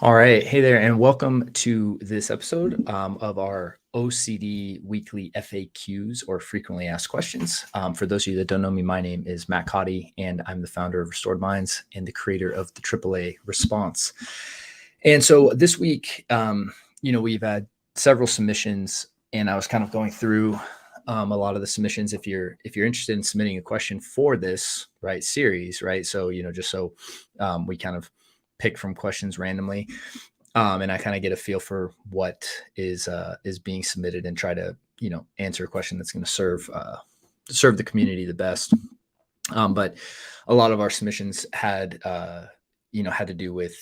All right. Hey there, and welcome to this episode of our OCD Weekly FAQs or frequently asked questions. For those of you that don't know me, my name is Matt Cotty, and I'm the founder of Restored Minds and the creator of the AAA Response. And so this week, we've had several submissions, and I was kind of going through a lot of the submissions. If you're interested in submitting a question for this series, right? So just so we kind of pick from questions randomly, and I kind of get a feel for what is being submitted and try to answer a question that's going to serve the community the best. But a lot of our submissions had to do with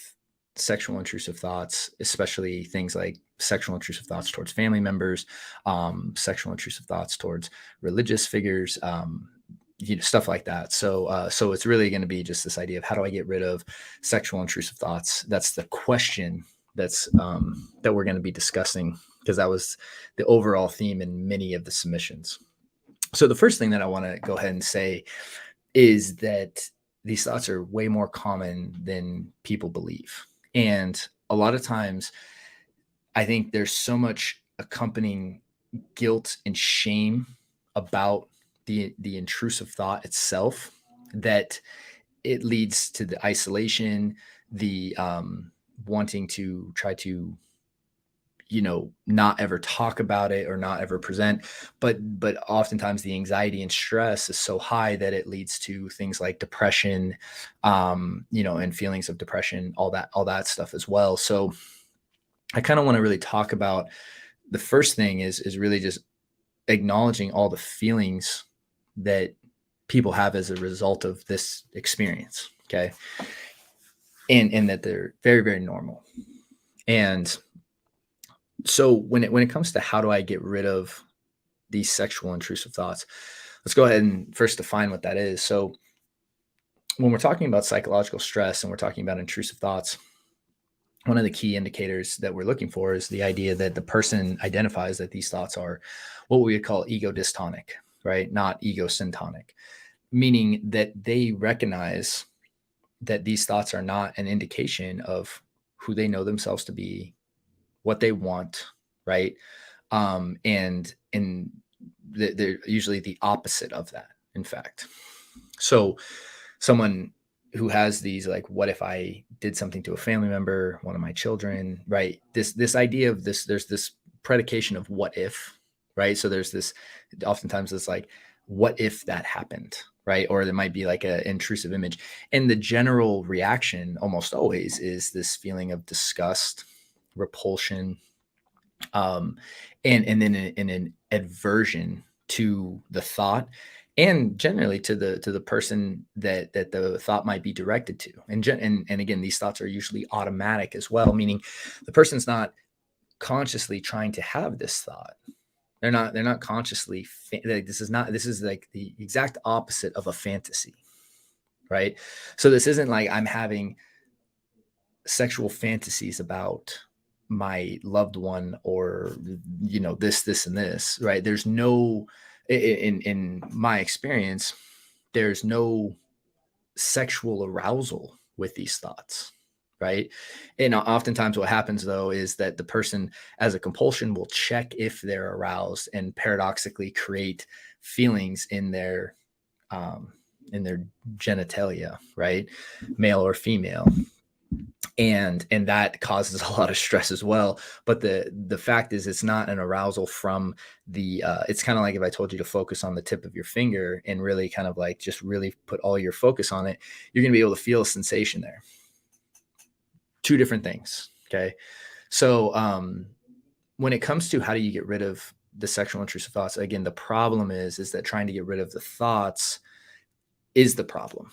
sexual intrusive thoughts, especially things like sexual intrusive thoughts towards family members, sexual intrusive thoughts towards religious figures, stuff like that. So it's really going to be just this idea of how do I get rid of sexual intrusive thoughts? That's the question that we're going to be discussing, because that was the overall theme in many of the submissions. So the first thing that I want to go ahead and say is that these thoughts are way more common than people believe. And a lot of times I think there's so much accompanying guilt and shame about the intrusive thought itself that it leads to the isolation, the wanting to try to not ever talk about it or not ever present, but oftentimes the anxiety and stress is so high that it leads to things like depression, and feelings of depression, all that stuff as well. So I kind of want to really talk about, the first thing is really just acknowledging all the feelings that people have as a result of this experience. Okay. And that they're very, very normal. And so when it comes to how do I get rid of these sexual intrusive thoughts, let's go ahead and first define what that is. So when we're talking about psychological stress and we're talking about intrusive thoughts, one of the key indicators that we're looking for is the idea that the person identifies that these thoughts are what we would call ego dystonic, right? Not ego syntonic, meaning that they recognize that these thoughts are not an indication of who they know themselves to be, what they want, right? And they're usually the opposite of that, in fact. So someone who has these, like, what if I did something to a family member, one of my children, right? This idea of this, there's this predication of what if, right? So there's this, oftentimes it's like, what if that happened, right? Or there might be like an intrusive image. And the general reaction almost always is this feeling of disgust, repulsion, and then an aversion to the thought, and generally to the person that the thought might be directed to. And again, these thoughts are usually automatic as well, meaning the person's not consciously trying to have this thought. They're not consciously this is like the exact opposite of a fantasy, right? So this isn't like I'm having sexual fantasies about my loved one, or this and this, right? There's no, in my experience, there's no sexual arousal with these thoughts, right? And oftentimes what happens though is that the person, as a compulsion, will check if they're aroused and paradoxically create feelings in their genitalia, right? Male or female. And that causes a lot of stress as well. But the fact is, it's not an arousal from the it's kind of like if I told you to focus on the tip of your finger and really kind of like just really put all your focus on it, you're going to be able to feel a sensation there. Two different things. Okay. So when it comes to how do you get rid of the sexual intrusive thoughts, again, the problem is that trying to get rid of the thoughts is the problem.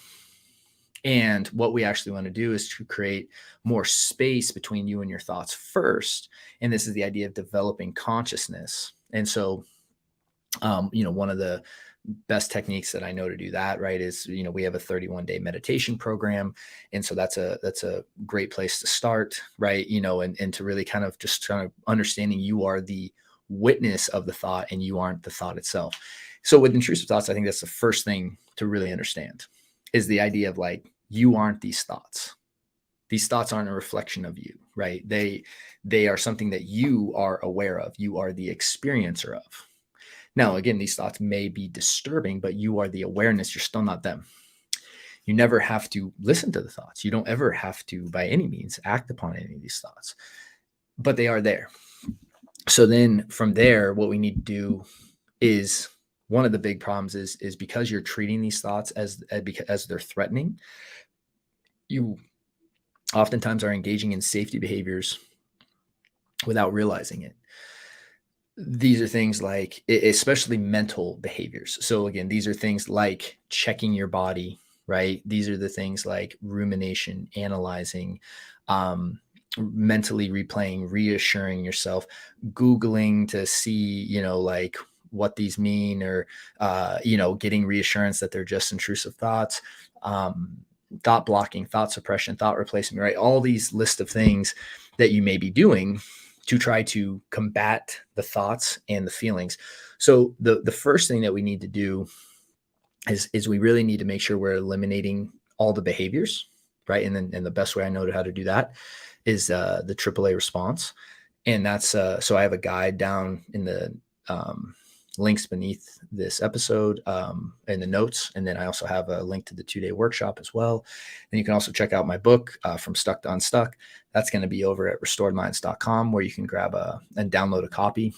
And what we actually want to do is to create more space between you and your thoughts first. And this is the idea of developing consciousness. And so, one of the best techniques that I know to do that, right, is, we have a 31-day meditation program. And so that's a great place to start, right? And to really kind of just trying to understanding you are the witness of the thought and you aren't the thought itself. So with intrusive thoughts, I think that's the first thing to really understand, is the idea of like, you aren't these thoughts, These thoughts aren't a reflection of you, right? They are something that you are aware of. You are the experiencer of. Now, again, these thoughts may be disturbing, but you are the awareness. You're still not them. You never have to listen to the thoughts. You don't ever have to, by any means, act upon any of these thoughts, but they are there. So then from there, what we need to do is, one of the big problems is because you're treating these thoughts as they're threatening, you oftentimes are engaging in safety behaviors without realizing it. These are things like, especially mental behaviors. So again, these are things like checking your body, right? These are the things like rumination, analyzing, mentally replaying, reassuring yourself, Googling to see, like what these mean, or, getting reassurance that they're just intrusive thoughts, thought blocking, thought suppression, thought replacement, right? All these list of things that you may be doing to try to combat the thoughts and the feelings. So the first thing that we need to do is we really need to make sure we're eliminating all the behaviors, right? And the best way I know how to do that is the AAA response. And that's so I have a guide down in the links beneath this episode, in the notes. And then I also have a link to the 2-day workshop as well. And you can also check out my book, From Stuck to Unstuck. That's going to be over at restoredminds.com, where you can grab and download a copy.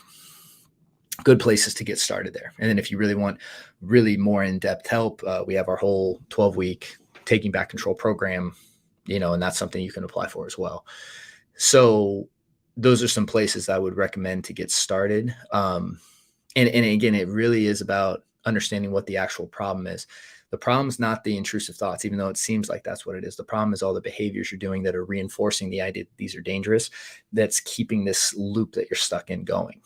Good places to get started there. And then if you really want really more in-depth help, we have our whole 12-week Taking Back Control program, and that's something you can apply for as well. So those are some places I would recommend to get started. And again, it really is about understanding what the actual problem is. The problem is not the intrusive thoughts, even though it seems like that's what it is. The problem is all the behaviors you're doing that are reinforcing the idea that these are dangerous, that's keeping this loop that you're stuck in going.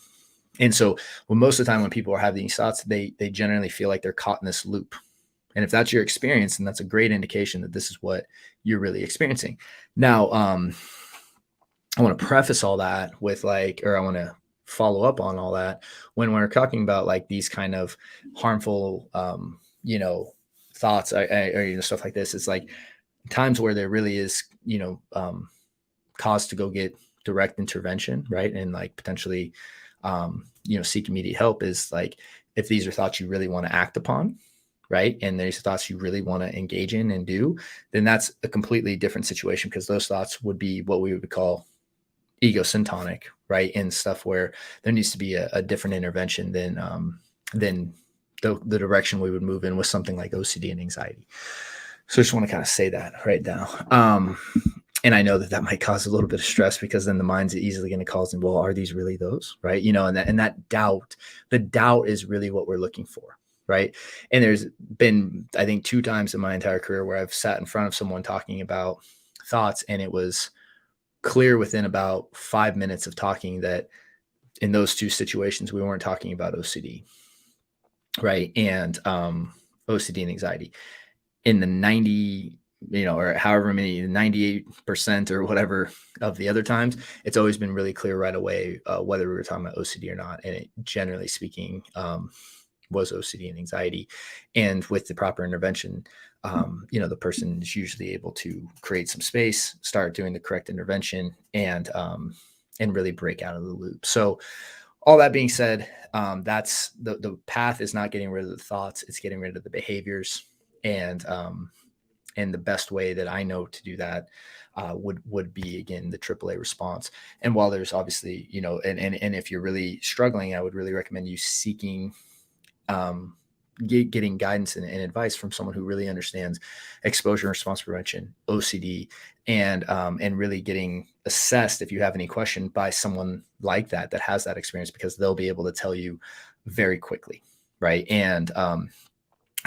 And so most of the time when people are having these thoughts, they generally feel like they're caught in this loop. And if that's your experience, then that's a great indication that this is what you're really experiencing. Now, I want to preface all that with I want to follow up on all that when we're talking about like these kind of harmful, thoughts or stuff like this. It's like times where there really is, cause to go get direct intervention, right? And like potentially, seek immediate help is like, if these are thoughts you really want to act upon, right? And there's thoughts you really want to engage in and do, then that's a completely different situation, because those thoughts would be what we would call egosyntonic, right? And stuff where there needs to be a different intervention than the direction we would move in with something like OCD and anxiety. So I just want to kind of say that right now. And I know that might cause a little bit of stress, because then the mind's easily going to cause, well, are these really those, right? And that doubt, the doubt is really what we're looking for, right? And there's been, I think, 2 times in my entire career where I've sat in front of someone talking about thoughts, and it was clear within about 5 minutes of talking that in those 2 situations, we weren't talking about OCD, right? And OCD and anxiety. In the 90, or however many, 98% or whatever of the other times, it's always been really clear right away whether we were talking about OCD or not. And it, generally speaking, was OCD and anxiety. And with the proper intervention, the person is usually able to create some space, start doing the correct intervention, and really break out of the loop. So all that being said, that's the path is not getting rid of the thoughts, it's getting rid of the behaviors. And the best way that I know to do that would be, again, the AAA response. And while there's obviously, and if you're really struggling, I would really recommend you seeking getting guidance and advice from someone who really understands exposure and response prevention, OCD, and really getting assessed, if you have any question, by someone like that has that experience, because they'll be able to tell you very quickly, right? And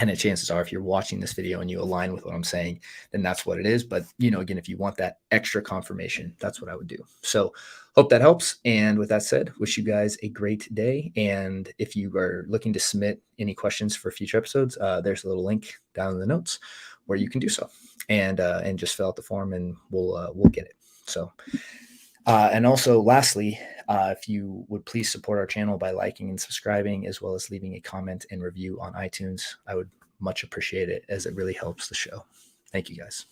the chances are, if you're watching this video and you align with what I'm saying, then that's what it is. But, again, if you want that extra confirmation, that's what I would do. So hope that helps. And with that said, wish you guys a great day. And if you are looking to submit any questions for future episodes, there's a little link down in the notes where you can do so, and just fill out the form, and we'll get it. So, and also lastly, if you would please support our channel by liking and subscribing, as well as leaving a comment and review on iTunes, I would much appreciate it, as it really helps the show. Thank you, guys.